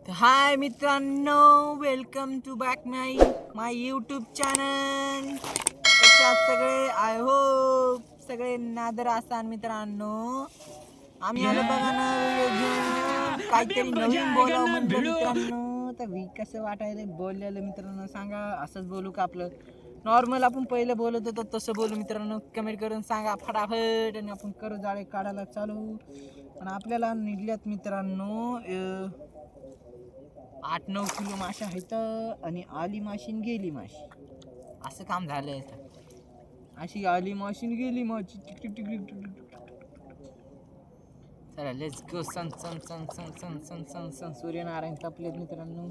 हाय मित्रांनो, welcome to back my YouTube channel. कसे आहात सगळे? आय होप सगळे नादर असाल मित्रांनो. आम्ही आलो बघा ना व्हिडिओ घेऊन, काहीतरी नवीन बोलावं म्हणलं मित्रांनो. तर कसं वाटायला बोललेलं मित्रांनो, सांगा. असंच बोलू का आपलं नॉर्मल आपण पहिलं बोलत होतो तसं बोलू मित्रांनो? कमेंट करून सांगा फटाफट, आणि आपण करू जाळे काढायला चालू. पण आपल्याला निघल्यात मित्रांनो 8-9 किलो माशा आहेत, आणि आली माशीन गेली माशी, असं काम झालंय. अशी आली माशीन गेली माशी. चला लेट्स गो. सन सन सन सन सन सन सन सन सूर्यनारायण तपलेत मित्रांनो.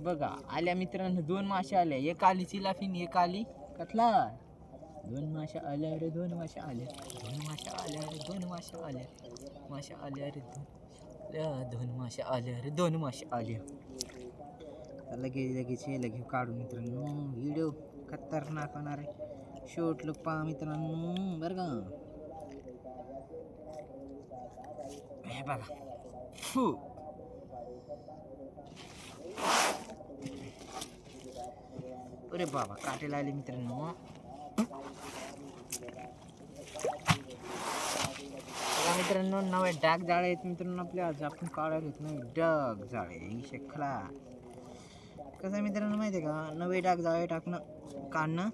बघा आल्या मित्रांनो, 2 माशा आल्या. एक आली चिलाफीन, एक आली कटला. 2 माशा आल्या रे, 2 माशा आल्या, 2 माशा आल्या रे, 2 माशा आल्या, माशा आल्या रे, 2 माशा आल्या रे, 2 माशा आल्या. लगेच हे लगे काढून मित्रांनो. व्हिडिओ खतरनाक होणार आहे. शेवट लोक पहा मित्रांनो, बरं का. हे बघा, फू अरे बाबा, काटेला आले मित्रांनो. मित्रांनो नवे डाग जाळे आहेत मित्रांनो. आपल्या आज आपण काढायला येत नाही डाग जाळे शेखला. कसं मित्रांनो माहिती आहे का, नवे डाग जाळे टाकणं काढणं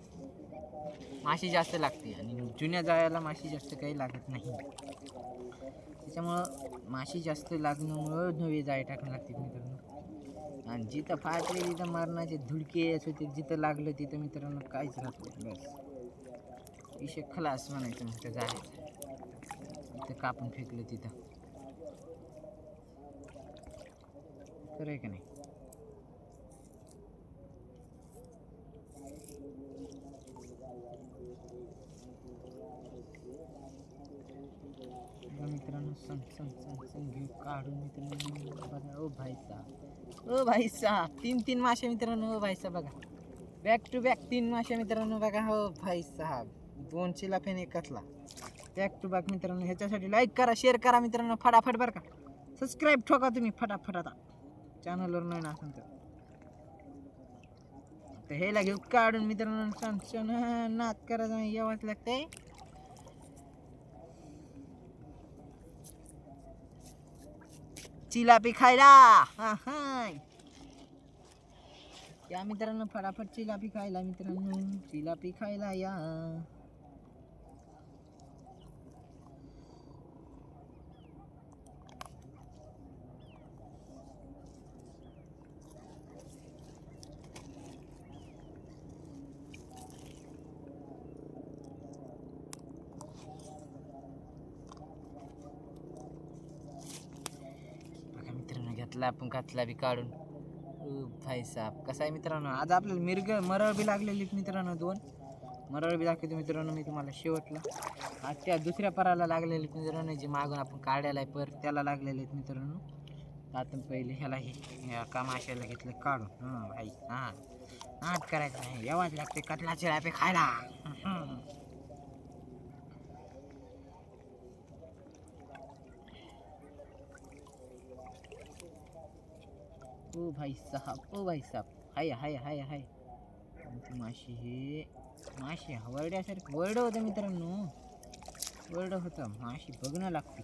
माशी जास्त लागते, आणि जुन्या जाळ्याला माशी जास्त काही लागत नाही. त्याच्यामुळं माशी जास्त लागण्यामुळं नवे जाळे टाकणं लागते मित्रांनो. आणि जिथं फाटले तिथं मरणाचे धुडके असं ते जिथं लागलं तिथं मित्रांनो काहीच राहत नाही. बस विषय खलास म्हणायचं मग त्या जाळ्याचं. तिथं कापून फेकलं तिथं, खरं आहे का नाही? मित्रांनो सण सण सण सण घेऊ काढून मित्रांनो. बघा ओ भाई साहब, ओ भाई साहब, 3 मासे मित्रांनो. ओ भाई साहब बघा, बॅक टू बॅक 3 मासे मित्रांनो. बघा हो भाई साहब, 2 चिलाफेन एक कटला, बॅक टू बॅक मित्रांनो. ह्याच्यासाठी लाईक करा, शेअर करा मित्रांनो फटाफट, बरं का. सबस्क्राईब ठोका तुम्ही फटाफट आता, चॅनलवर नाही ना असेल तर. हे लागेल काढून मित्रांनो. सण सण नात करायचं यावंच लागतंय. चिलापी खायला या मित्रांनो, फटाफट चिलापी खायला मित्रांनो, चिलापी खायला या. बघा मित्रांनो, घेतला आपण कातला बी काढून. भाई साहब कसा आहे मित्रांनो, आज आपल्याला मरळ बी लागलेली मित्रांनो. 2 मरळ बी दाखवतो मित्रांनो मी तुम्हाला शेवटला. आज त्या दुसऱ्या पराला लागलेले मित्रांनो, जे मागून आपण काढायला आहे पर त्याला लागलेले आहेत मित्रांनो. आता पहिले ह्याला हे कामाशाला घेतलं काढून. हां भाई, हां नाद करायचं नाही, यावाच लागते कटला चिलापी खायला. ओ भाई साहब, ओ भाई साहब, हाय हाय हाय हाय. माशी हे माशी वरड्यासारखं वरडं होतं मित्रांनो. वरडं होतं माशी बघणं लागते.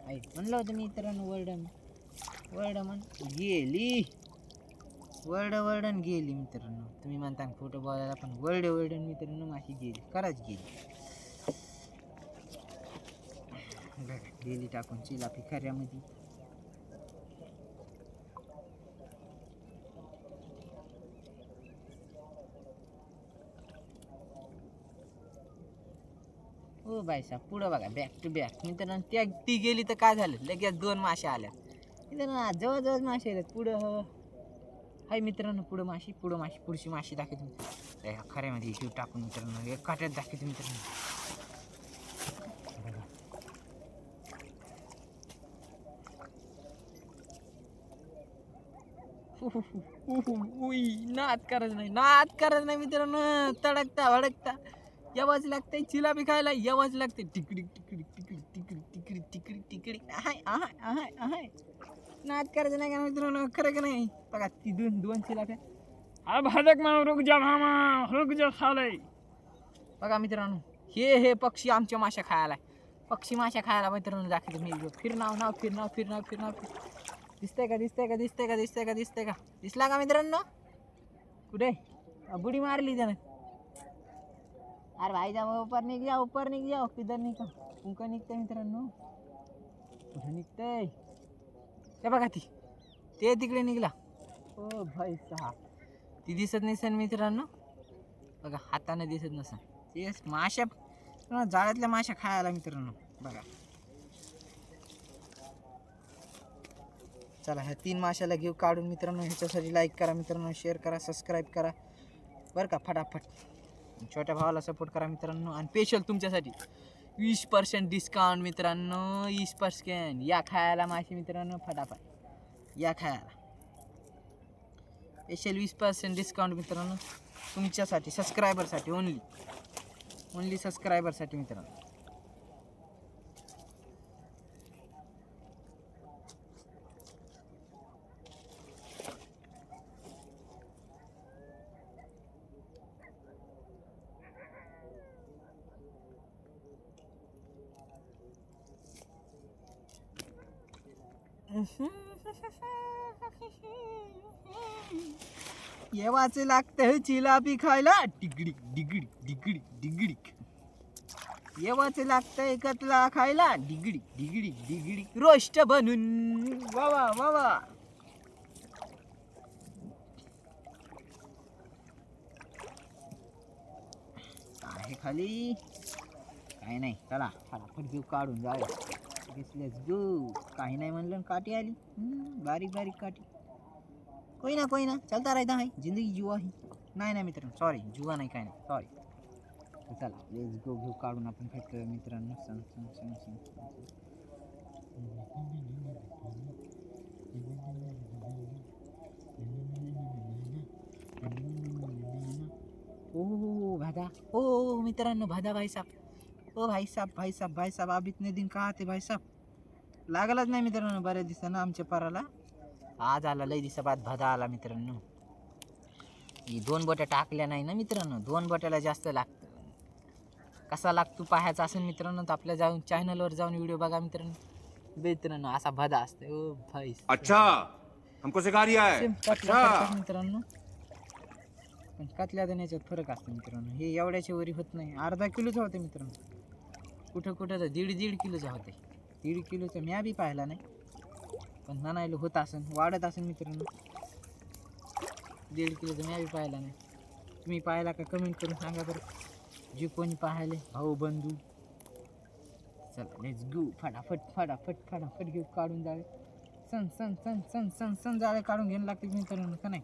आई म्हणलं होतं मित्रांनो, वरडं म्हण गेली. वरडण गेली मित्रांनो. तुम्ही म्हणता फोटो बघायला, पण वरडण मित्रांनो माशी गेली, खरंच गेली. गेली टाकून चिलापी खऱ्यामध्ये. हो भाई साहेब, पुढं बघा, बॅक टू बॅक मित्रांनो. ती गेली तर काय झालं, लगेच 2 माशा आल्या मित्रांनो. जवळजवळ मासे येतात पुढं. हाय मित्रांनो, पुढं माशी, पुढची माशी दाखवते खऱ्यामध्ये. जीव टाकून मित्रांनो, एक काट्यात दाखवते मित्रांनो. नाद करायचं नाही मित्रांनो. तडकता भडकता यावाच लागते. चिलापी खायला यावाच लागते. टिकडी टिकडी टिकडी टिकडी टिकडी टिकडी टिकडी. आहाय आहाय आहाय आहाय. नाद करायचं नाही का मित्रांनो, खरं का नाही? बघा ती दोन चिलाट हा भाजक मामा रुक जा मामा, रुक जा साले. बघा मित्रांनो, हे पक्षी आमच्या माशा खायला, पक्षी माशा खायला मित्रांनो दाखवतो मी. फिर दिसतंय का? दिसला का मित्रांनो? कुठे बुडी मारली त्यानं. अरे भाई जा ऊपर निघ जाओ किधर निघा उंका निघतंय मित्रांनो. कुठं निघतंय ते बघा, ते तिकडे निघला. ओ भाई साहेब, ती दिसत नसेल मित्रांनो. बघा हाताने दिसत नसेल. तेच माशा जाळ्यातल्या माशा खायला मित्रांनो. बघा चला ह्या 3 माशाला घेऊ काढून मित्रांनो. ह्याच्यासाठी लाईक करा मित्रांनो, शेअर करा, सबस्क्राईब करा बरं का फटाफट. छोट्या भावाला सपोर्ट करा मित्रांनो. आणि स्पेशल तुमच्यासाठी 20% डिस्काउंट मित्रांनो, 20%. या खायला मासे मित्रांनो, फटाफट या खायला. स्पेशल 20% डिस्काउंट मित्रांनो तुमच्यासाठी, सबस्क्रायबरसाठी. ओनली सबस्क्रायबरसाठी मित्रांनो. येवाचे लागतं चिलापी खायला, डिगडी. येवाचे लागतंय कतला खायला, डिगडी. रोस्ट बनून वा. आहे खाली काही नाही. चला फटाफट घेऊ काढून जाऊ. Let's go. काही नाही म्हणलं काठी आली, बारीक काठी. कोई ना चलता रहता है, जिंदगी जुआ है. नाही मित्रांनो, सॉरी जुआ नाही, काय नाही, सॉरी. चला लेट्स गो, घेऊ काढून आपण फक्त मित्रांनो. ओ भादा, ओ मित्रांनो, भादा भाई साहब. ओ भाई साहब आप इतने दिन कहाँ थे भाई साहब? लागलाच नाही मित्रांनो बऱ्याच दिवसानं आमच्या पाराला. आज आला, लई दिवसाबाद भादा आला मित्रांनो. ही 2 बोट्या टाकल्या नाही ना मित्रांनो, 2 बोट्याला जास्त लागतं. कसा लागतो पाहायचा असेल मित्रांनो तर आपल्या जाऊन चॅनलवर जाऊन व्हिडिओ बघा मित्रांनो. असा भादा असतो. ओ भाई अच्छा, हमको सिखा रिया है. अच्छा मित्रांनो, पण कतल्या देण्याच्यात फरक असतो मित्रांनो. हे एवढ्याच्या वरी होत नाही, अर्धा किलोचा होते मित्रांनो. कुठं तर 1.5 किलोचा होते. 1.5 किलोचा म्या बी पाहिला नाही, पण म्हणायला होत असेल, वाढत असेल मित्रांनो. 1.5 किलोचा म्या बी पाहिला नाही. तुम्ही पाहिला का कमेंट करून सांगा बरं, जे कोणी पाहिले भाऊ बंधू. चला लेट्स गो, फटाफट घेऊ काढून जावे. सण जाळे काढून घ्यायला लागते मित्रांनो, का नाही?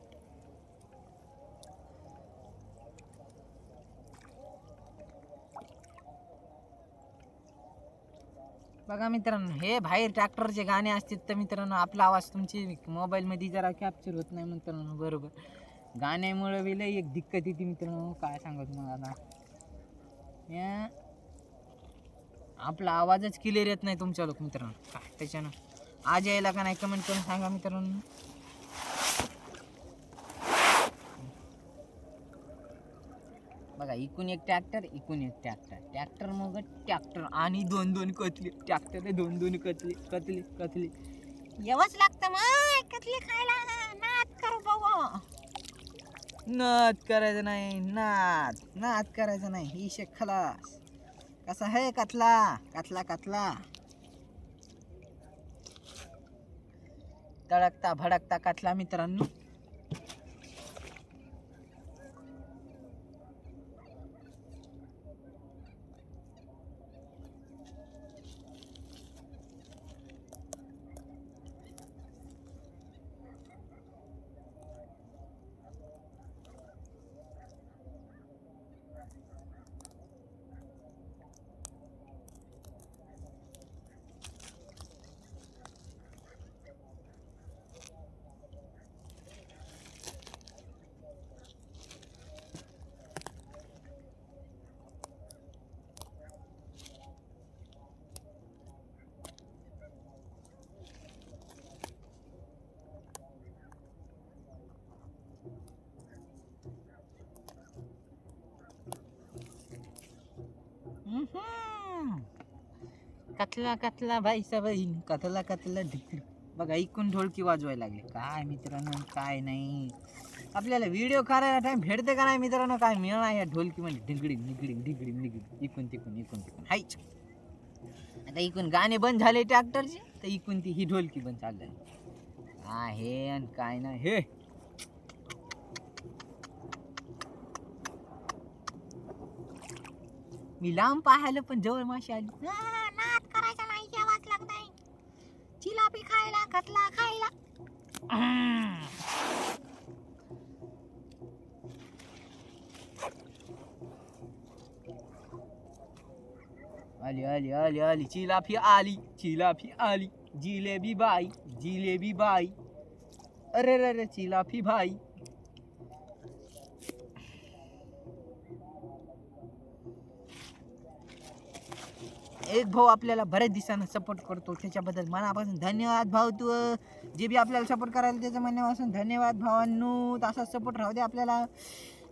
बघा मित्रांनो, हे बाहेर ट्रॅक्टरचे गाणे असतात तर मित्रांनो आपला आवाज तुमची मोबाईलमध्ये जरा कॅप्चर होत नाही मित्रांनो. बरोबर, गाण्यामुळे बी लई एक दिक्कत येते मित्रांनो. काय सांगू तुम्हाला आता, आपला आवाजच क्लिअर येत नाही तुमच्या लोक मित्रांनो. काय त्याच्यानं आज यायला का नाही कमेंट करून सांगा मित्रांनो. बघा इकून एक ट्रॅक्टर मग ट्रॅक्टर आणि 2 कतली. ट्रॅक्टर 2 कतली. येवच लागतं मग कतली खायला. नाद करू बाबा, नाद करायचं नाही. ही शेक खलास. कसा है कतला तडकता भडकता कतला मित्रांनो. कथला कथला भाई बहीण कथला कथला ढिकली. बघा इकून ढोलकी वाजवायला लागले. काय मित्रांनो काय नाही. आपल्याला व्हिडिओ करायला टाइम भेटते का नाही मित्रांनो? काय मिळणार या ढोलकी मध्ये ढिंगडी निगडी ढिंगडी निगडी इकून तिकून इकून तिकून हायच. आता इकून गाणे बंद झाले ट्रॅक्टरचे तर इकून ती ही ढोलकी बंद चालली आहे आणि काय नाही हे. मी लांब पाहायला पण जवळ माशी आली. नाद करायचा नाही आवाज लागताय. चिलापी खायला कतला खायला. आली आली आली आली चिलाफी आली चिलाफी आली. जिलेबी बाई जिलेबी बाई. अरे रे रे चिलाफी भाई. एक भाऊ आपल्याला बऱ्याच दिवसानं सपोर्ट करतो त्याच्याबद्दल मनापासून धन्यवाद भाऊ. तू जे बी आपल्याला सपोर्ट करायला त्याच्या मनापासून धन्यवाद भावांनो. असाच सपोर्ट राहू दे आपल्याला.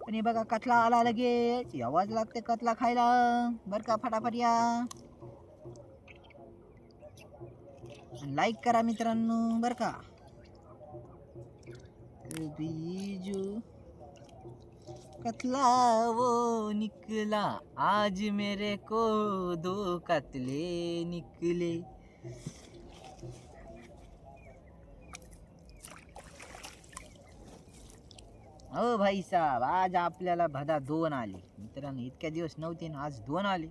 आणि बघा कतला आला लगेच. आवाज लागते कतला खायला बरं का. फटाफट या लाईक करा मित्रांनो बरं का. बीजू कतला वो निकला आज मेरे को दो कतले निकले. हो भाई साहब आज आपल्याला भदा 2 आले मित्रांनो. इतक्या दिवस नव्हते ना आज 2 आले.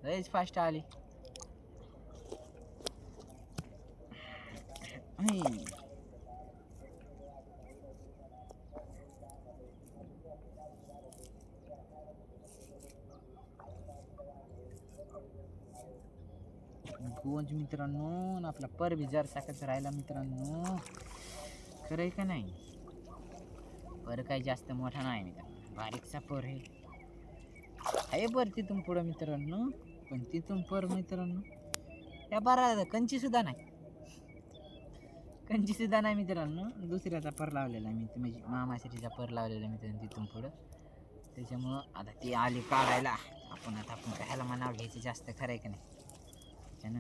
लयच फास्ट आले. गोंज मित्रांनो. आणि आपला पर बी जर साखच राहिला मित्रांनो. खरंय का नाही. पर काही जास्त मोठा नाही मित्रांनो. बारीकसा पर आहे पर तिथून पुढं मित्रांनो. पण तिथून पर मित्रांनो या बारा कंची सुद्धा नाही. कंची सुद्धा नाही मित्रांनो. दुसऱ्याचा पर लावलेला मी म्हणजे मामाश्रीचा पर लावलेला मित्रांनो तिथून पुढं. त्याच्यामुळं आता ती आली काढायला. आपण कायला मनावर घ्यायचं जास्त. खरंय का नाही. त्यानं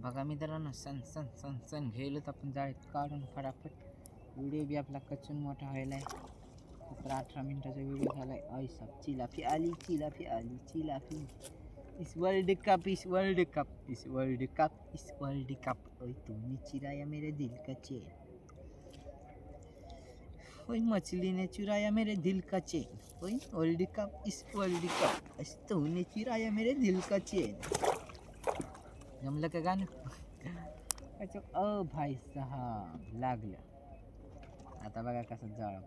बघा मित्रांनो सन सन सन सन घेलोत आपण जाळीत काढून फटाफट. व्हिडिओ बी आपला कचून मोठा व्हायला आहे. 17-18 मिनिटाचा व्हिडिओ झालाय. आई साहब चिलाफी आली चिलाफी आली चिलाफी. इस वर्ल्ड कप इस वर्ल्ड कप इस वर्ल्ड कप इस वर्ल्ड कप. ओए तूने चुराया मेरे दिल का चैन. ओए मछली ने चुराया मेरे दिल का चैन. ओए वर्ल्ड कप इस वर्ल्ड कप इस तूने चुराया मेरे दिल का चैन. जमलं का गाणं. भाई साहब लागलं. आता बघा कसं जाळं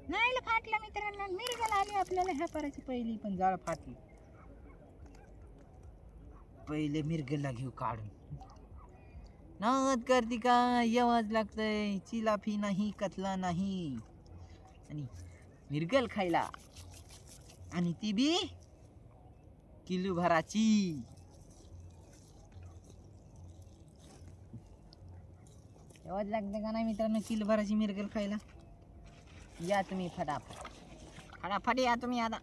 नाही फाटला मित्रांनो. मिरगल आली आपल्याला ह्या पाराची पहिली पण जाळ फाटली. पहिले मिरगलला घेऊ काढून. नाद करती का आवाज लागतय. चिलाफी नाही कतला नाही आणि मिरगल खायला. आणि ती बी किलो भराची. आवाज लागते का नाही मित्रांनो किलो भराची मिरगल खायला. या तुम्ही फटाफट फटाफट या तुम्ही आता.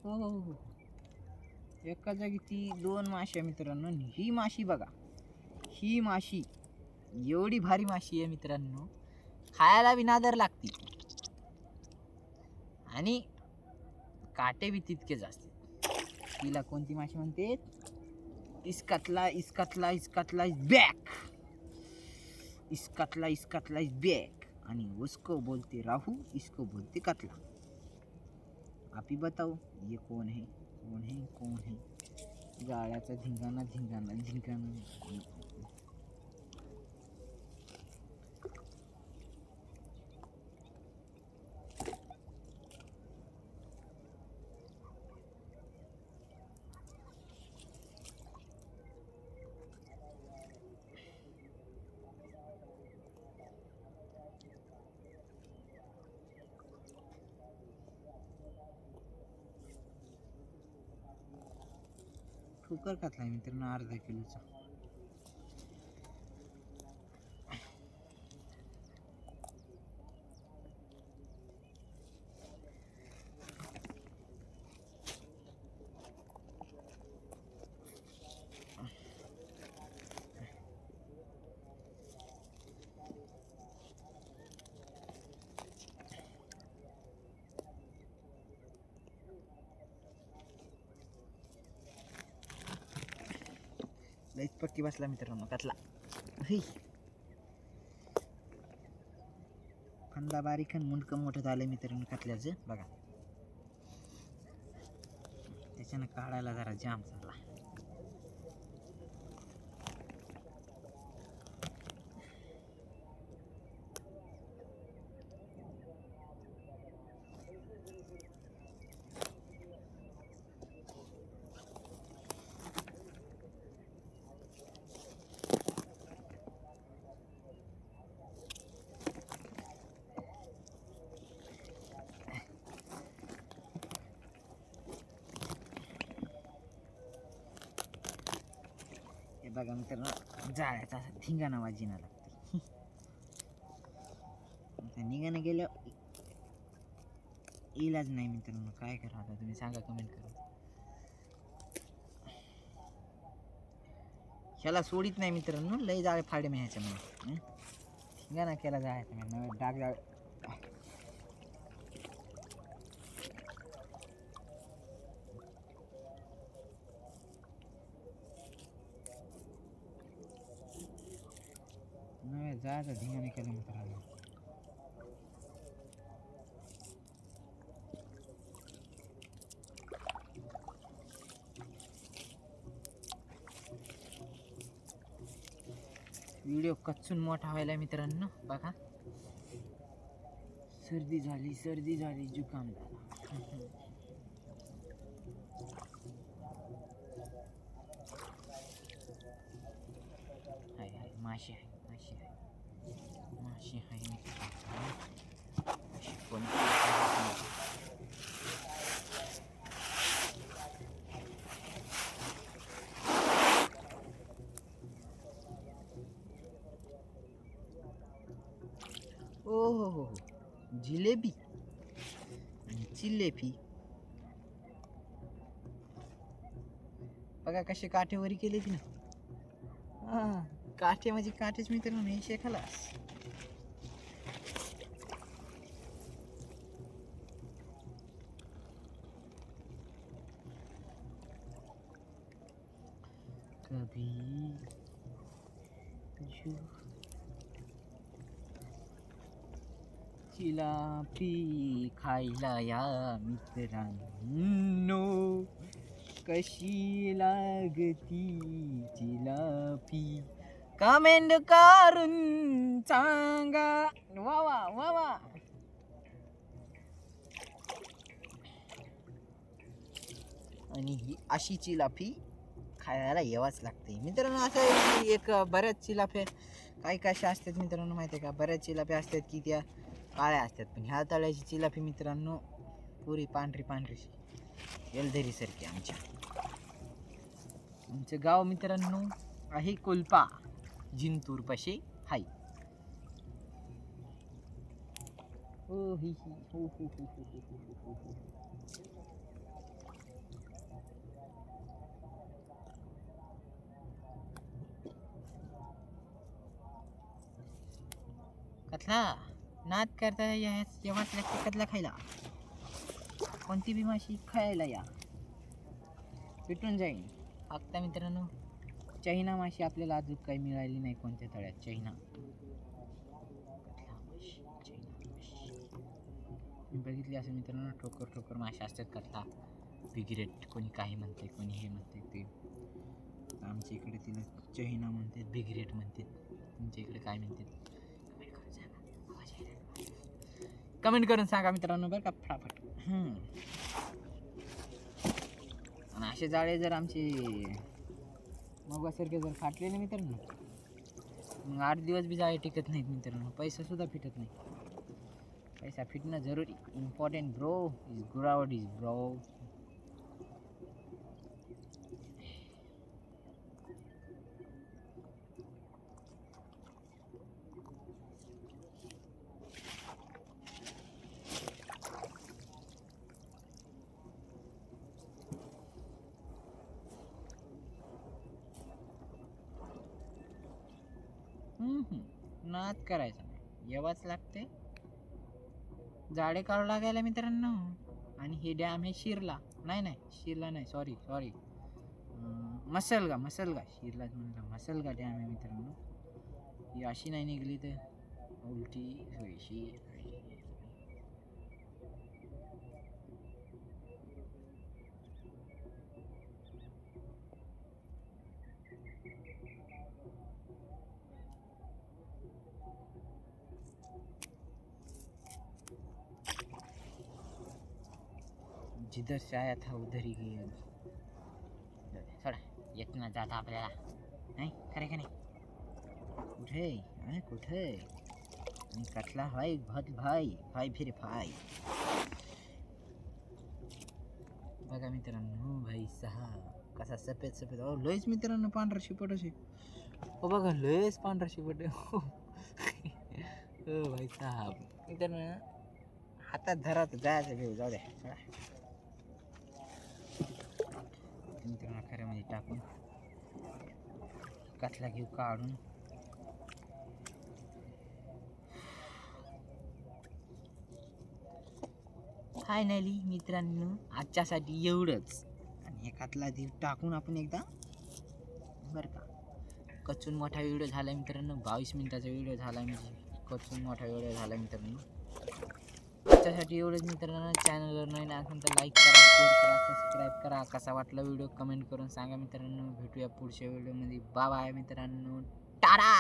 हो एका जागी ती 2 माशी मित्रांनो. ही माशी बघा. ही माशी एवढी भारी माशी आहे मित्रांनो. खायला बी नादर लागती आणि काटे बी तितकेच असते. तिला कोणती माशी म्हणते. इसकतला इसकतला इसकतला इज बॅक. इसकतला इसकतला इज बॅक. आणि उसको बोलते राहू इसको बोलते कतला. आप ही बताओ ये कौन है कौन है कौन है. जाळ्याचा धिंगाणा धिंगाणा धिंगाणा. ठोकर घातलाय मित्रांनो अर्धा किलोचा. लईच पक्की बसला मित्रांनो कातला. फंदा बारीक आणि मुंडकं मोठं झालं मित्रांनो कातल्याचं बघा. त्याच्यानं काढायला जरा जाम झाला. बघा मित्रांनो जाळ्याचा धिंगाणा वाजिना लागते. निघानं गेलं इलाज नाही मित्रांनो. काय करा आता तुम्ही सांगा कमेंट करून. ह्याला सोडित नाही मित्रांनो. लय जाळे फाडे मी ह्याच्यामुळे धिंगाणा केला जायचा नव्हे डाग जाळ. नव्हे जायचा धिंगाणा केला मित्रांनो. व्हिडिओ कच्चून मोठा व्हायला मित्रांनो बघा. सर्दी झाली जुकाम झाला. हाय माशी आहे पण हो जिलेबी आणि चिल्लेफी बघा कसे काठेवरी केले की ना. काठे म्हणजे काठेच मित्रांनो. हे शेखालास कभी जिलापी खायला या मित्रांनो. कशी लागती जिलापी कमेंट करून सांगा. वा आणि ही अशी चिलापी खायला यावाच लागते मित्रांनो. असं एक बऱ्याच चिलाप्या काही कशा असतात मित्रांनो माहिती आहे का. बऱ्याच चिलाप्या असतात की त्या काळ्या असतात. पण ह्या तळ्याची चिलापी मित्रांनो पुरी पांढरी एलधरी सारखी. आमचं गाव मित्रांनो आहे कोल्पा जिंतूर पाशी हाय. हो ही हो. कतला नाद करता येवाच लागते कतला खायला. कोणती बी माशी खायला या भेटून जाईल. आता मित्रांनो चैना माशी आपल्याला अजून काही मिळाली नाही कोणत्या तळ्यात. चैना बघितली असं मित्रांनो. ठोकर मासे असतात कतला बिग्रेट. कोणी काही म्हणते कोणी हे म्हणते ते. आमच्या इकडे तिला चैना म्हणतात बिग्रेट म्हणतात. तुमच्या इकडे काय म्हणतात कमेंट करून सांगा मित्रांनो बरं का फटाफट. आणि असे जाळे जर आमचे मगासारखे जर फाटलेले मित्रांनो मग 8 दिवस बी जाळे टिकत नाहीत मित्रांनो. पैसा सुद्धा फिटत नाही. पैसा फिटणं जरुरी important bro is good is bro. नाद करायचा नाही, यावाच लागते. जाडे काढू लागायला मित्रांनो. आणि हे डॅम हे शिरला नाही, सॉरी मसलगा शिरलाच म्हणलं. मसलगा डॅम आहे मित्रांनो. ही अशी नाही निघली तर उलटी सोयीशी. जिधर से आया था उधर ही गया. सोडा येत ना जाता आपल्याला नाही खरे का नाही. कुठे आणि कटला भाई भाई फिर भाई. बघा मित्रांनो भाई सहा कसा सफेद लयच मित्रांनो पांढरा शिपट असे. बघा लयच पांढरा शिपट. हो भाई साहेब मित्रांनो हातात धरा तर जायचं घेऊ. जाऊ द्या मित्रांनो. खऱ्यामध्ये टाकून कटला घेऊ काढून. फायनली मित्रांनो आजच्यासाठी एवढंच. आणि हे कटला देऊ टाकून आपण एकदा बरं का. कचून मोठा व्हिडिओ झाला मित्रांनो. 22 मिनिटाचा व्हिडिओ झाला म्हणजे कचून मोठा व्हिडिओ झाला मित्रांनो. आजच्यासाठी एवढंच मित्रांनो. चॅनलवर नाही असेल तर लाईक करा, शेअर करा, सबस्क्राईब करा. कसा वाटला व्हिडिओ कमेंट करून सांगा मित्रांनो. भेटूया पुढच्या व्हिडिओमध्ये. बाय बाय मित्रांनो. टाटा.